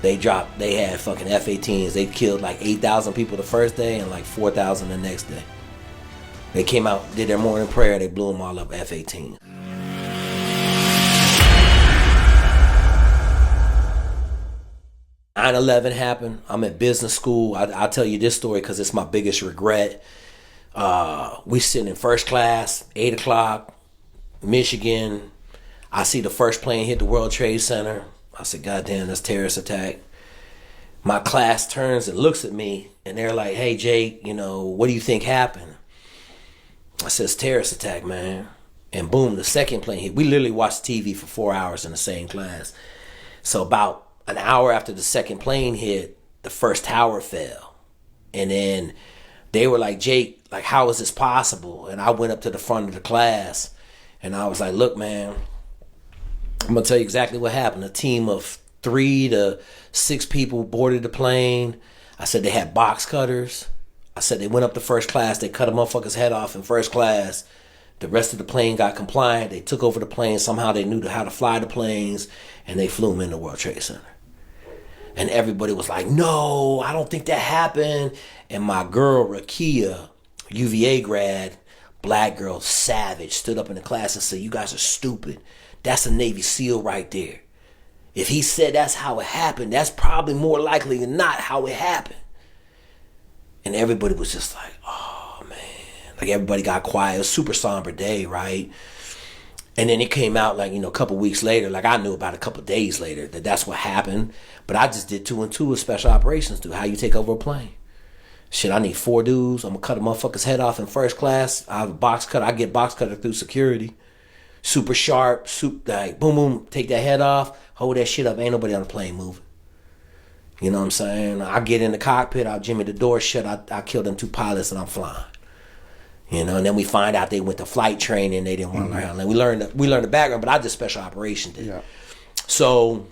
They had fucking F-18s. They killed like 8,000 people the first day and like 4,000 the next day. They came out, did their morning prayer, they blew them all up, F-18. "9/11 happened. I'm at business school. I'll tell you this story because it's my biggest regret. We sitting in first class, 8 o'clock, Michigan. I see the first plane hit the World Trade Center. I said, God damn, that's a terrorist attack. My class turns and looks at me, and they're like, hey, Jake, what do you think happened? I said, it's a terrorist attack, man. And boom, the second plane hit. We literally watched TV for 4 hours in the same class. So about an hour after the second plane hit, the first tower fell. And then they were like, Jake, like, how is this possible? And I went up to the front of the class, and I was like, look, man, I'm going to tell you exactly what happened. A team of 3 to 6 people boarded the plane. I said they had box cutters. I said they went up to first class. They cut a motherfucker's head off in first class. The rest of the plane got compliant. They took over the plane. Somehow they knew how to fly the planes, and they flew them in the World Trade Center. And everybody was like, no, I don't think that happened. And my girl, Rakia, UVA grad, black girl, savage, stood up in the class and said, you guys are stupid. That's a Navy SEAL right there. If he said that's how it happened, that's probably more likely than not how it happened. And everybody was just like, oh, man. Like, everybody got quiet. It was a super somber day, right? And then it came out, like, a couple weeks later. Like, I knew about a couple days later that that's what happened. But I just did 2 and 2 with special operations, dude. How you take over a plane. Shit, I need 4 dudes. I'm going to cut a motherfucker's head off in first class. I have a box cutter. I get box cutter through security. Super sharp, like, boom, boom, take that head off, hold that shit up. Ain't nobody on the plane moving. You know what I'm saying? I get in the cockpit, I'll jimmy the door shut, I kill them 2 pilots and I'm flying. And then we find out they went to flight training, they didn't want to learn. Like, we learned the background, but I did special operations. Yeah. So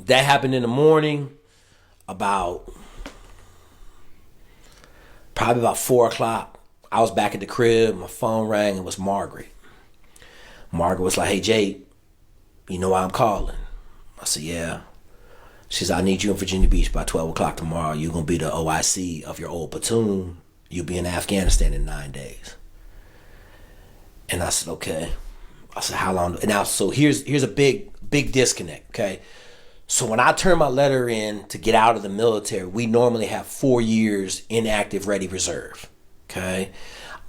that happened in the morning, probably about 4 o'clock. I was back at the crib, my phone rang, it was Margaret. Margaret was like, hey, Jake, you know why I'm calling? I said, yeah. She said, I need you in Virginia Beach by 12 o'clock tomorrow. You're going to be the OIC of your old platoon. You'll be in Afghanistan in 9 days. And I said, okay. I said, how long? And now, so here's a big disconnect, okay? So when I turned my letter in to get out of the military, we normally have 4 years inactive ready reserve, okay?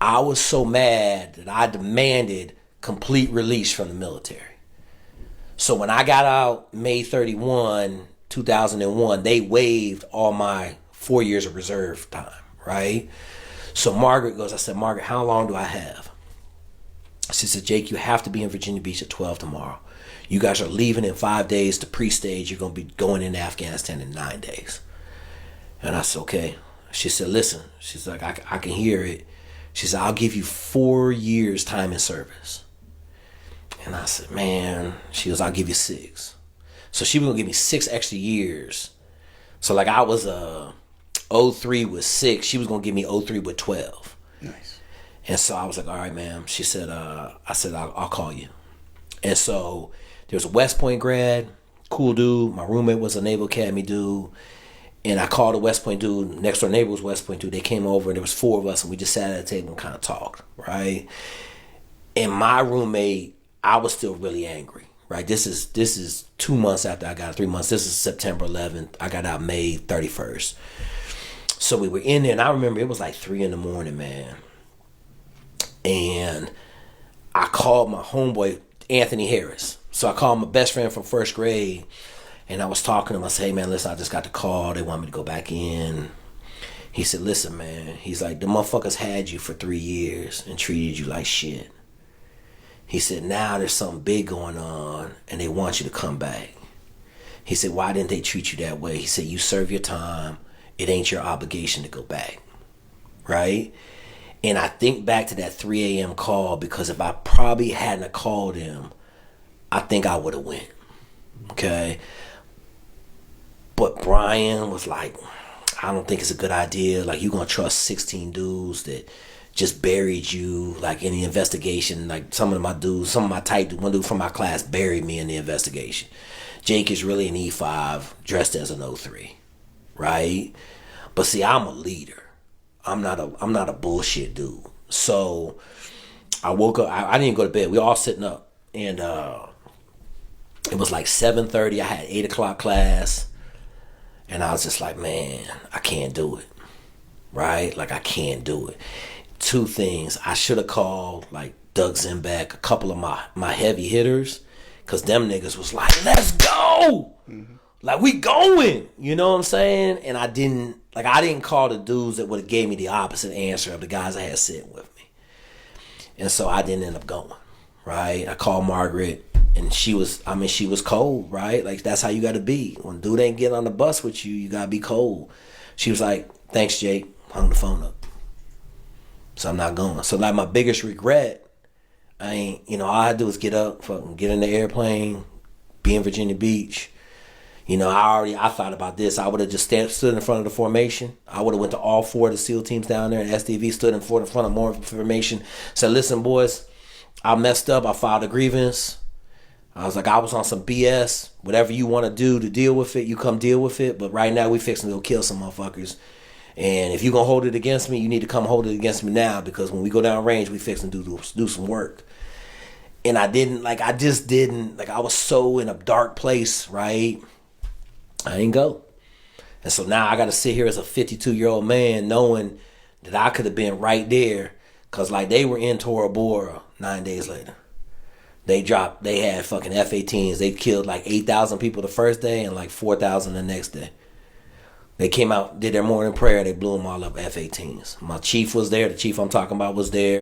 I was so mad that I demanded complete release from the military. So when I got out May 31, 2001, they waived all my 4 years of reserve time, right? So Margaret goes, I said, Margaret, how long do I have? She said, Jake, you have to be in Virginia Beach at 12 tomorrow. You guys are leaving in 5 days to pre-stage. You're going to be going into Afghanistan in 9 days. And I said, okay. She said, listen. She's like, I can hear it. She said, I'll give you 4 years time in service. And I said, man, she goes, I'll give you 6. So she was going to give me 6 extra years. So like I was 03 with 6. She was going to give me 03 with 12. Nice. And so I was like, all right, ma'am. She said, I said, I'll call you. And so there was a West Point grad, cool dude. My roommate was a Naval Academy dude. And I called a West Point dude. Next door neighbor was West Point dude. They came over and there was 4 of us and we just sat at a table and kind of talked, right? And my roommate, I was still really angry, right? This is 2 months after I got out, 3 months. This is September 11th. I got out May 31st. So we were in there, and I remember it was like 3 in the morning, man. And I called my homeboy, Anthony Harris. So I called my best friend from first grade, and I was talking to him. I said, hey, man, listen, I just got the call. They want me to go back in. He said, listen, man. He's like, the motherfuckers had you for 3 years and treated you like shit. He said, now there's something big going on and they want you to come back. He said, why didn't they treat you that way? He said, you serve your time. It ain't your obligation to go back. Right? And I think back to that 3 a.m. call because if I probably hadn't called him, I think I would have went. Okay? But Brian was like, I don't think it's a good idea. Like, you're going to trust 16 dudes that just buried you, like, in the investigation. Like, some of my tight, one dude from my class buried me in the investigation. Jake is really an E5 dressed as an O3, right? But see, I'm a leader. I'm not a bullshit dude. So I woke up. I didn't go to bed. We all sitting up, and it was like 7:30. I had 8 o'clock class, and I was just like, man, I can't do it, right? Like I can't do it. Two things. I should have called like Doug Zemback, a couple of my heavy hitters, because them niggas was like, let's go. Like we going, you know what I'm saying? And I didn't call the dudes that would have gave me the opposite answer of the guys I had sitting with me. And so I didn't end up going, right? I called Margaret, and she was cold, right? Like that's how you got to be. When dude ain't getting on the bus with you, you got to be cold. She was like, thanks, Jake. Hung the phone up. So I'm not going. So like my biggest regret, all I had to do was get up, fucking get in the airplane, be in Virginia Beach. I thought about this. I would have just stood in front of the formation. I would have went to all 4 of the SEAL teams down there, and SDV stood in front of more information. Said, listen, boys, I messed up. I filed a grievance. I was like, I was on some BS. Whatever you want to do to deal with it, you come deal with it. But right now, we fixing to go kill some motherfuckers. And if you going to hold it against me, you need to come hold it against me now, because when we go down range, we fixing to do some work. And I was so in a dark place, right? I didn't go. And so now I got to sit here as a 52-year-old man knowing that I could have been right there, because like they were in Tora Bora 9 days later. They had fucking F-18s. They killed like 8,000 people the first day and like 4,000 the next day. They came out, did their morning prayer, they blew them all up, F-18s. My chief was there. The chief I'm talking about was there.